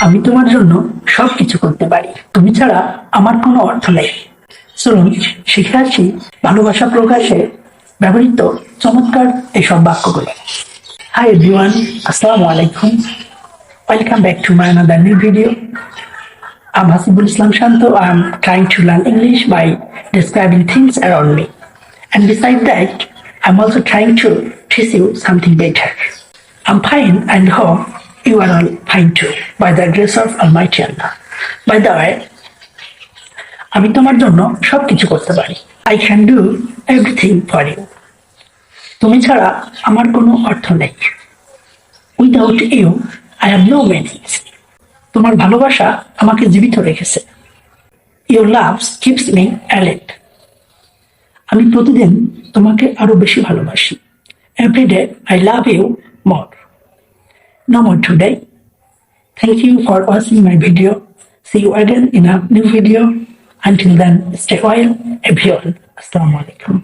আমি তোমার জন্য সবকিছু করতে পারি, তুমি ছাড়া আমার কোনো অর্থ নেই। চলুন শিখে আসি ভালোবাসা প্রকাশে ব্যবহৃত চমৎকার এইসব বাক্যগুলো। হাই এভরিওয়ান, আসসালামু আলাইকুম। Welcome back to my another new video. I'm Hasibul Islam Shanto. I'm trying to learn English by describing things around me. And besides that, I'm also trying to teach you something better. I'm fine and hope you are all fine too, by the grace of Almighty Allah. By the way, আমি তোমার জন্য সবকিছু করতে পারি। I can do everything for you. তুমি ছাড়া আমার কোনো অর্থ নেই। Without you, I have no meaning. তোমার ভালোবাসা আমাকে জীবিত রেখেছে। Your love keeps me alive. আমি প্রতিদিন তোমাকে আরো বেশি ভালোবাসি। Every day I love you more. No more today. Thank you for watching my video. See you again in a new video. Until then, stay well, everyone. Assalamu alaikum.